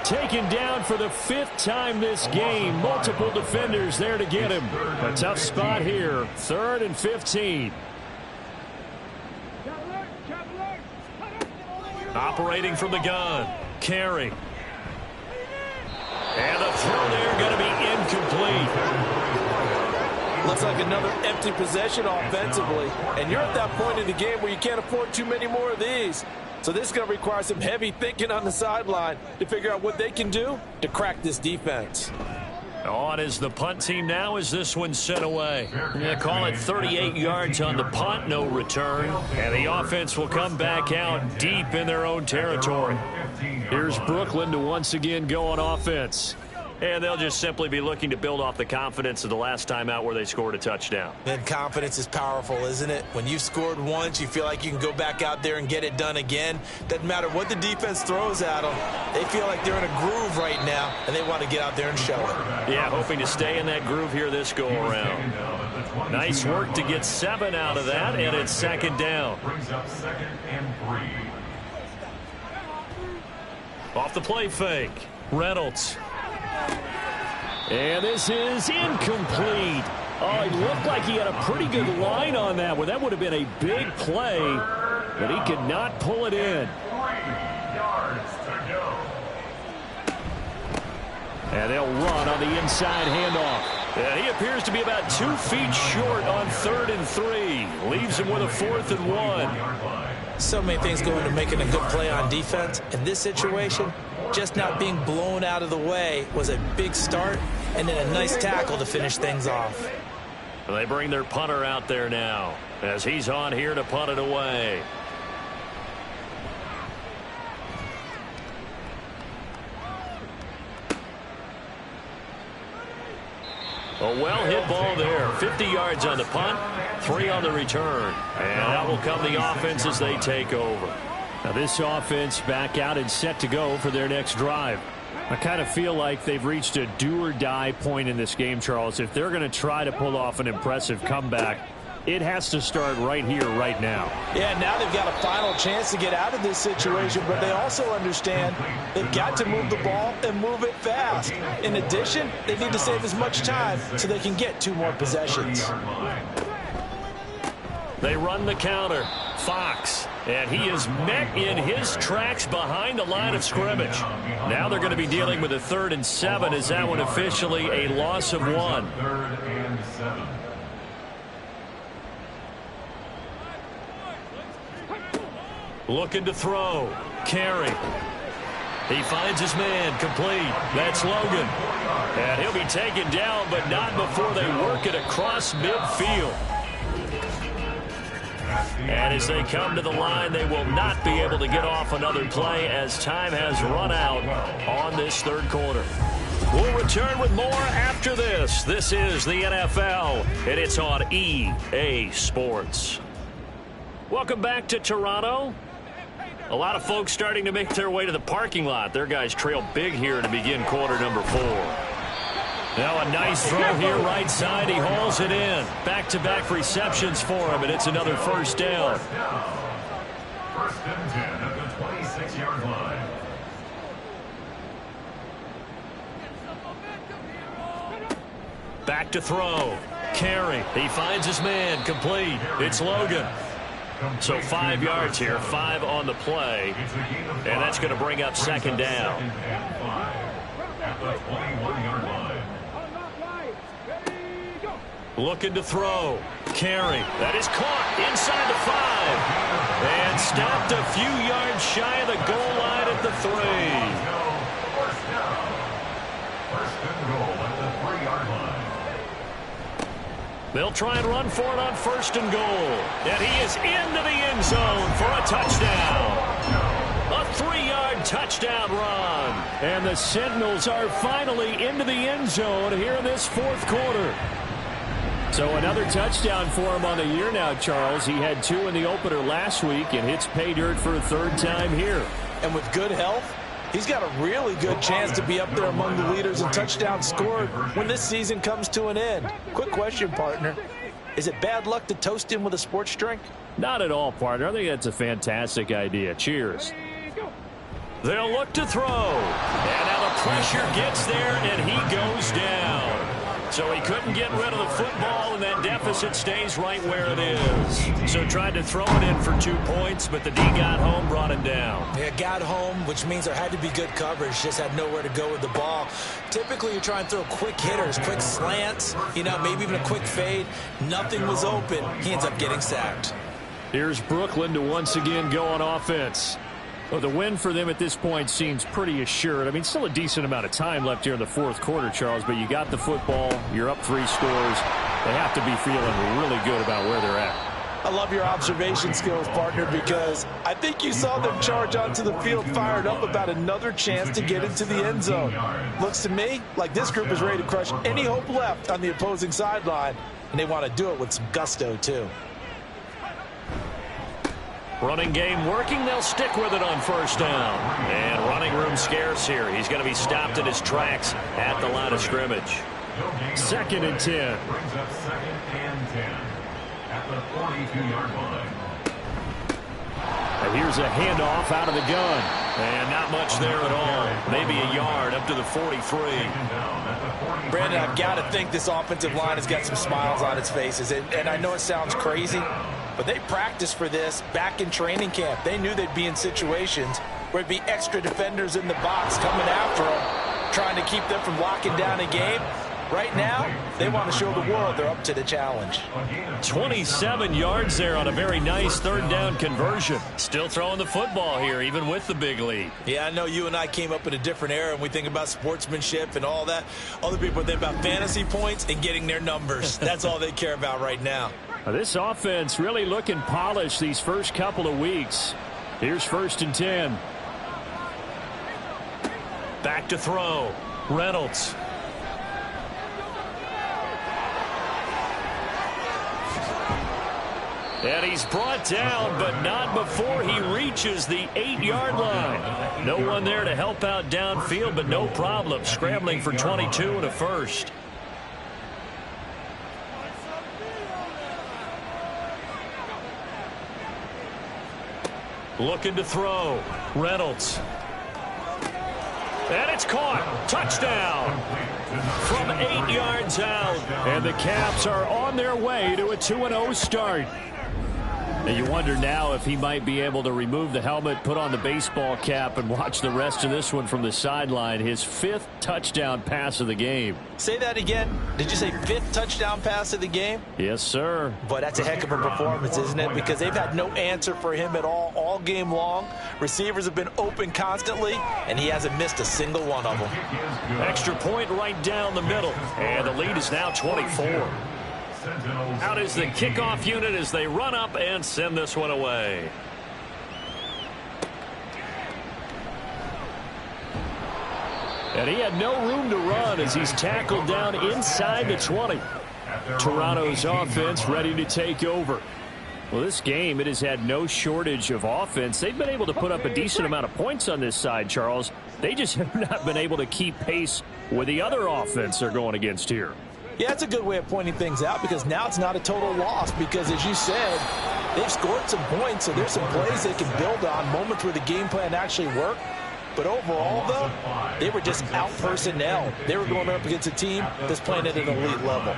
Taken down for the 5th time this game. Multiple defenders there to get him. A tough spot here. 3rd and 15. Operating from the gun. Carey. And the throw there going to be incomplete. Looks like another empty possession offensively. And you're at that point in the game where you can't afford too many more of these. So this is going to require some heavy thinking on the sideline to figure out what they can do to crack this defense. On is the punt team now as this one's sent away. They call it 38 yards on the punt, no return. And the offense will come back out deep in their own territory. Here's Brooklyn to once again go on offense. And they'll just simply be looking to build off the confidence of the last time out where they scored a touchdown. And confidence is powerful, isn't it? When you've scored once, you feel like you can go back out there and get it done again. Doesn't matter what the defense throws at them. They feel like they're in a groove right now, and they want to get out there and show it. Yeah, hoping to stay in that groove here this go-around. Nice work to get 7 out of that, and it's 2nd down. Brings up 2nd and 3. Off the play fake, Reynolds. And this is incomplete. Oh, it looked like he had a pretty good line on that one. That would have been a big play, but he could not pull it in. 3 yards to go. And they'll run on the inside handoff. And he appears to be about 2 feet short on 3rd and 3. Leaves him with a 4th and 1. So many things go into making a good play on defense. In this situation, just not being blown out of the way was a big start, and then a nice tackle to finish things off. They bring their punter out there now as he's on here to punt it away. A well-hit ball there. 50 yards on the punt, 3 on the return. And that will come the offense as they take over. Now this offense back out and set to go for their next drive. I kind of feel like they've reached a do-or-die point in this game, Charles. If they're going to try to pull off an impressive comeback, it has to start right here, right now. Yeah, now they've got a final chance to get out of this situation, but they also understand they've got to move the ball and move it fast. In addition, they need to save as much time so they can get 2 more possessions. They run the counter. Fox. And he is met in his tracks behind the line of scrimmage. Now they're going to be dealing with a 3rd and 7. Is that one officially a loss of 1? 3rd and 7. Looking to throw. Carey. He finds his man. Complete. That's Logan. And he'll be taken down, but not before they work it across midfield. And as they come to the line, they will not be able to get off another play as time has run out on this 3rd quarter. We'll return with more after this. This is the NFL, and it's on EA Sports. Welcome back to Toronto. A lot of folks starting to make their way to the parking lot. Their guys trail big here to begin quarter number 4. Now a nice throw here right side. He hauls it in. Back-to-back receptions for him, and it's another 1st down. 1st and 10 at the 26-yard line. Back to throw. Carey. He finds his man. Complete. It's Logan. So 5 yards here, 5 on the play, and that's going to bring up 2nd down. At the 21-yard line. Looking to throw. Carey. That is caught inside the 5. And stopped a few yards shy of the goal line at the 3. 1st down. 1st and goal at the 3-yard line. They'll try and run for it on 1st and goal. And he is into the end zone for a touchdown. A 3-yard touchdown run. And the Sentinels are finally into the end zone here in this 4th quarter. So another touchdown for him on the year now, Charles. He had 2 in the opener last week and hits pay dirt for a 3rd time here. And with good health, he's got a really good chance to be up there among the leaders in touchdowns scored when this season comes to an end. Quick question, partner. Is it bad luck to toast him with a sports drink? Not at all, partner. I think that's a fantastic idea. Cheers. They'll look to throw. And now the pressure gets there, and he goes down. So he couldn't get rid of the football, and that deficit stays right where it is. So tried to throw it in for 2 points, but the D got home, brought him down. Yeah, got home, which means there had to be good coverage. Just had nowhere to go with the ball. Typically, you try and throw quick hitters, quick slants, maybe even a quick fade. Nothing was open. He ends up getting sacked. Here's Brooklyn to once again go on offense. Well, the win for them at this point seems pretty assured. I mean, still a decent amount of time left here in the 4th quarter, Charles, but you got the football. You're up 3 scores. They have to be feeling really good about where they're at. I love your observation skills, partner, because I think you saw them charge onto the field fired up about another chance to get into the end zone. Looks to me like this group is ready to crush any hope left on the opposing sideline, and they want to do it with some gusto, too. Running game working. They'll stick with it on 1st down. And running room scarce here. He's going to be stopped in his tracks at the line of scrimmage. 2nd and 10. Brings up 2nd and 10 at the 42-yard line. And here's a handoff out of the gun. And not much there at all. Maybe a yard up to the 43. Brandon, I've got to think this offensive line has got some smiles on its faces. And I know it sounds crazy, but they practiced for this back in training camp. They knew they'd be in situations where it'd be extra defenders in the box coming after them, trying to keep them from locking down a game. Right now, they want to show the world they're up to the challenge. 27 yards there on a very nice 3rd down conversion. Still throwing the football here, even with the big lead. Yeah, I know you and I came up in a different era, and we think about sportsmanship and all that. Other people think about fantasy points and getting their numbers. That's all they care about right now. This offense really looking polished these first couple of weeks. Here's 1st and 10. Back to throw. Reynolds. And he's brought down, but not before he reaches the 8-yard line. No one there to help out downfield, but no problem. Scrambling for 22 and a first. Looking to throw. Reynolds. And it's caught. Touchdown. From 8 yards out. And the Caps are on their way to a 2-0 start. And you wonder now if he might be able to remove the helmet, put on the baseball cap, and watch the rest of this one from the sideline. His 5th touchdown pass of the game. Say that again. Did you say 5th touchdown pass of the game? Yes, sir. But that's a heck of a performance, isn't it? Because they've had no answer for him at all game long. Receivers have been open constantly, and he hasn't missed a single one of them. Extra point right down the middle. And the lead is now 24. Out is the kickoff unit as they run up and send this one away. And he had no room to run as he's tackled down inside the 20. Toronto's offense ready to take over. Well, this game, it has had no shortage of offense. They've been able to put up a decent amount of points on this side, Charles. They just have not been able to keep pace with the other offense they're going against here. Yeah, that's a good way of pointing things out because now it's not a total loss because, as you said, they've scored some points, so there's some plays they can build on, moments where the game plan actually worked. But overall, though, they were just out-personnel. They were going up against a team that's playing at an elite level.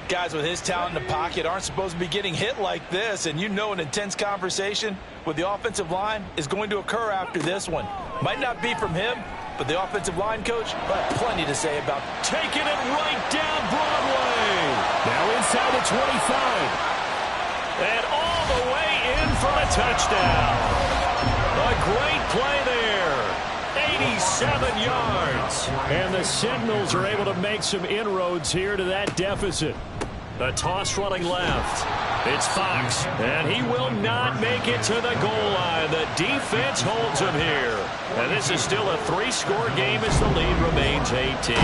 Guys with his talent in the pocket aren't supposed to be getting hit like this, and you know an intense conversation with the offensive line is going to occur after this one. Might not be from him, but the offensive line coach will have plenty to say about taking it right down Broadway. Now inside the 25. And all the way in for a touchdown. A great play there. 87 yards. And the Sentinels are able to make some inroads here to that deficit. The toss running left. It's Fox, and he will not make it to the goal line. The defense holds him here. And this is still a 3-score game as the lead remains 18.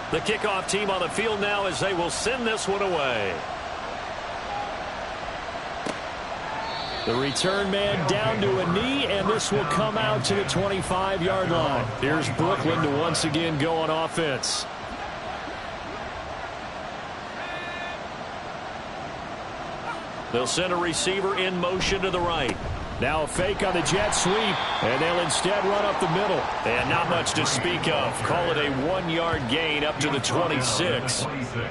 The kickoff team on the field now as they will send this one away. The return man down to a knee, and this will come out to the 25-yard line. Here's Brooklyn to once again go on offense. They'll send a receiver in motion to the right. Now a fake on the jet sweep, and they'll instead run up the middle. And not much to speak of. Call it a 1-yard gain up to the 26.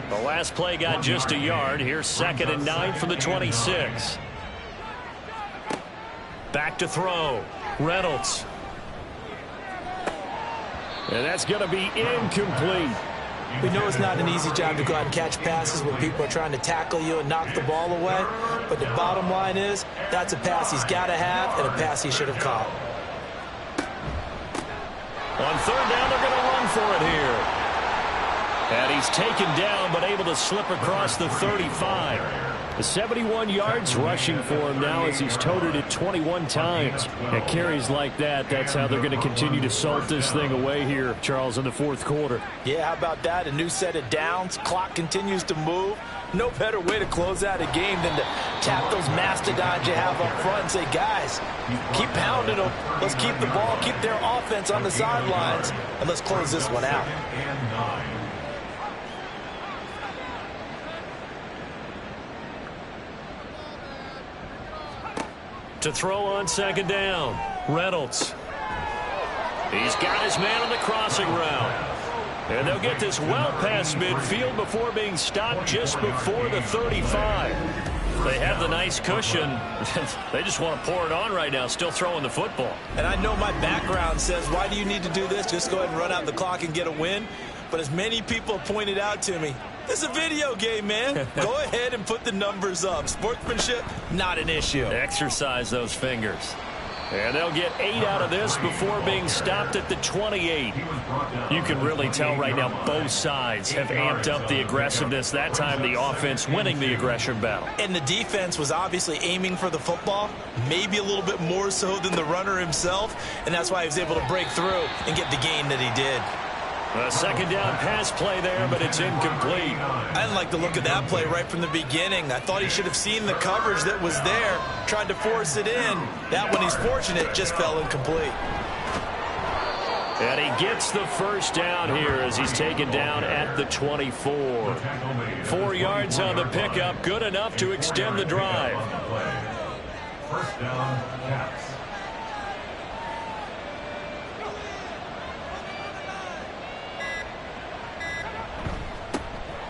The last play got just a yard. Here's 2nd and 9 from the 26. Back to throw. Reynolds. And that's going to be incomplete. We know it's not an easy job to go out and catch passes when people are trying to tackle you and knock the ball away. But the bottom line is, that's a pass he's got to have and a pass he should have caught. On 3rd down, they're going to run for it here. And he's taken down, but able to slip across the 35. 71 yards rushing for him now as he's toted it 21 times. At carries like that, that's how they're going to continue to salt this thing away here, Charles, in the 4th quarter. Yeah, how about that? A new set of downs. Clock continues to move. No better way to close out a game than to tap those mastodons you have up front and say, guys, keep pounding them. Let's keep the ball, keep their offense on the sidelines, and let's close this one out. To throw on 2nd down, Reynolds. He's got his man on the crossing route. And they'll get this well past midfield before being stopped just before the 35. They have the nice cushion. They just want to pour it on right now, still throwing the football. And I know my background says, why do you need to do this? Just go ahead and run out the clock and get a win. But as many people have pointed out to me, this is a video game, man. Go ahead and put the numbers up. Sportsmanship, not an issue. Exercise those fingers. And they'll get 8 out of this before being stopped at the 28. You can really tell right now both sides have amped up the aggressiveness. That time the offense winning the aggression battle. And the defense was obviously aiming for the football, maybe a little bit more so than the runner himself, and that's why he was able to break through and get the gain that he did. A second down pass play there, but it's incomplete. I didn't like the look of that play right from the beginning. I thought he should have seen the coverage that was there, tried to force it in. That one, he's fortunate, just fell incomplete. And he gets the first down here as he's taken down at the 24. 4 yards on the pickup, good enough to extend the drive. First down, Caps.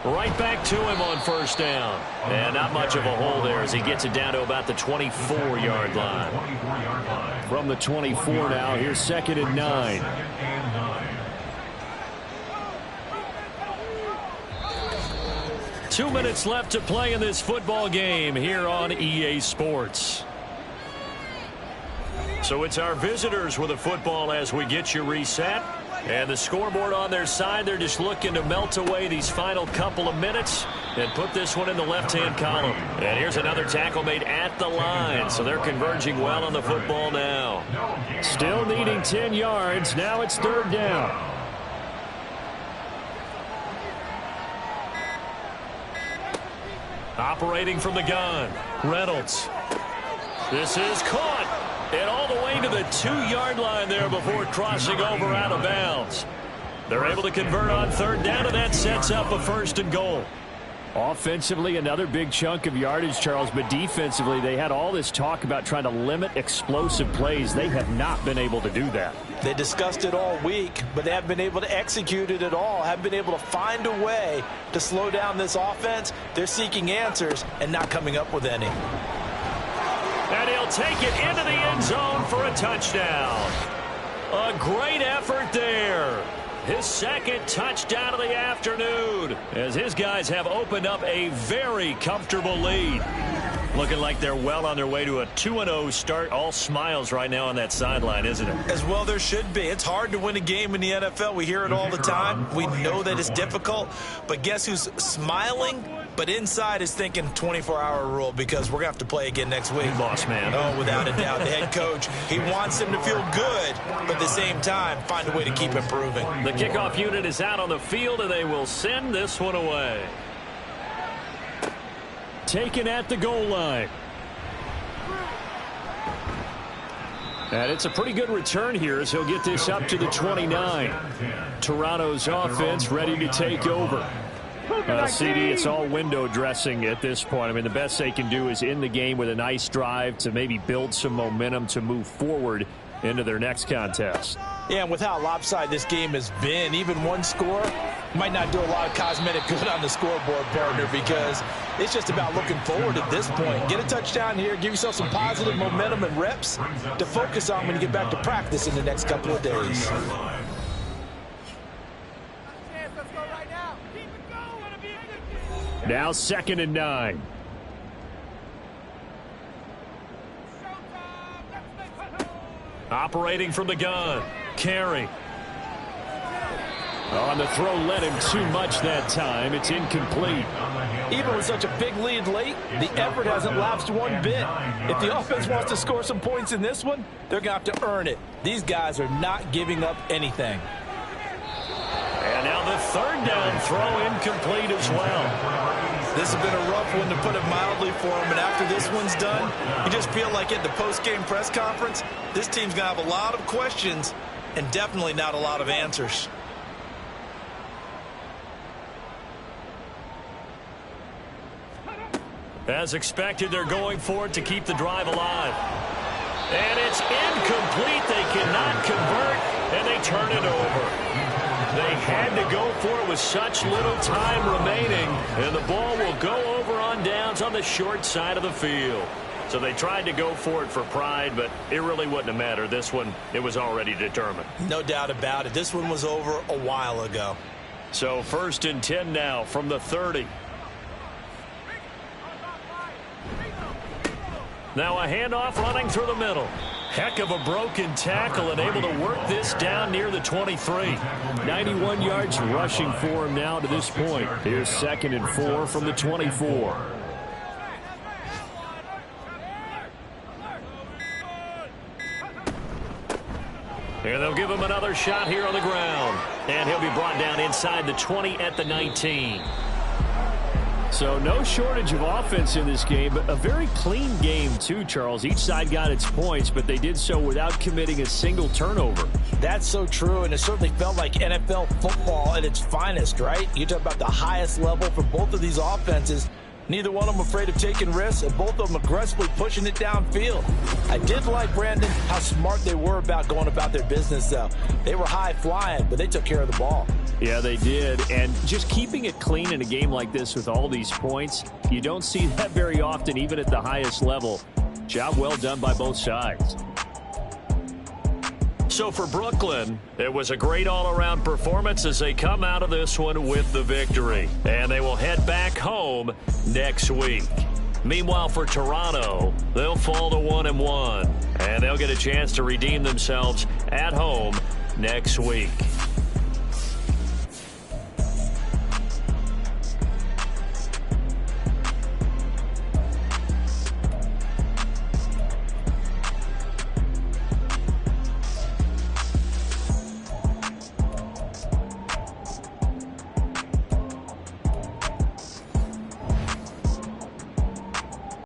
Right back to him on first down. And not much of a hole there as he gets it down to about the 24-yard line. From the 24 now, here's 2nd and 9. 2 minutes left to play in this football game here on EA Sports. So it's our visitors with the football as we get you reset. And the scoreboard on their side, they're just looking to melt away these final couple of minutes and put this one in the left-hand column. And here's another tackle made at the line, so they're converging well on the football now. Still needing 10 yards. Now it's 3rd down. Operating from the gun, Reynolds. This is caught. And all the way to the 2-yard line there before crossing over out of bounds. They're able to convert on 3rd down, and that sets up a 1st and goal. Offensively, another big chunk of yardage, Charles, but defensively, they had all this talk about trying to limit explosive plays. They have not been able to do that. They discussed it all week, but they haven't been able to execute it at all, haven't been able to find a way to slow down this offense. They're seeking answers and not coming up with any. And he'll take it into the end zone for a touchdown. A great effort there. His 2nd touchdown of the afternoon as his guys have opened up a very comfortable lead. Looking like they're well on their way to a 2-0 start. All smiles right now on that sideline, isn't it? As well there should be. It's hard to win a game in the NFL. We hear it all the time. We know that it's difficult. But guess who's smiling? But inside is thinking 24-hour rule because we're going to have to play again next week. Boss man. Oh, without a doubt. The head coach, he wants him to feel good, but at the same time, find a way to keep improving. The kickoff unit is out on the field, and they will send this one away. Taken at the goal line. And it's a pretty good return here as he'll get this up to the 29. Toronto's offense ready to take over. CD, it's all window dressing at this point. I mean, the best they can do is end the game with a nice drive to maybe build some momentum to move forward into their next contest. Yeah, and with how lopsided this game has been, even one score might not do a lot of cosmetic good on the scoreboard, partner, because it's just about looking forward at this point. Get a touchdown here, give yourself some positive momentum and reps to focus on when you get back to practice in the next couple of days. Now 2nd and 9. Operating from the gun. Carey. On the throw led him too much that time. It's incomplete. Even with such a big lead late, the effort hasn't lapsed one bit. If the offense wants to score some points in this one, they're going to have to earn it. These guys are not giving up anything. And now the 3rd down throw incomplete as well. This has been a rough one, to put it mildly, for him. And after this one's done, you just feel like at the post-game press conference, this team's going to have a lot of questions and definitely not a lot of answers. As expected, they're going for it to keep the drive alive. And it's incomplete. They cannot convert, and they turn it over. They had to go for it with such little time remaining, and the ball will go over on downs on the short side of the field. So they tried to go for it for pride, but it really wouldn't have mattered. This one, it was already determined. No doubt about it. This one was over a while ago. So 1st and 10 now from the 30. Now a handoff running through the middle. Heck of a broken tackle and able to work this down near the 23. 91 yards rushing for him now to this point. Here's 2nd and 4 from the 24. And they'll give him another shot here on the ground. And he'll be brought down inside the 20 at the 19. So no shortage of offense in this game, but a very clean game too, Charles. Each side got its points, but they did so without committing a single turnover. That's so true, and it certainly felt like NFL football at its finest, right? You talk about the highest level for both of these offenses. Neither one of them afraid of taking risks, and both of them aggressively pushing it downfield. I did like, Brandon, how smart they were about going about their business, though. They were high-flying, but they took care of the ball. Yeah, they did, and just keeping it clean in a game like this with all these points, you don't see that very often, even at the highest level. Job well done by both sides. So for Brooklyn, it was a great all-around performance as they come out of this one with the victory. And they will head back home next week. Meanwhile, for Toronto, they'll fall to 1-1. And they'll get a chance to redeem themselves at home next week.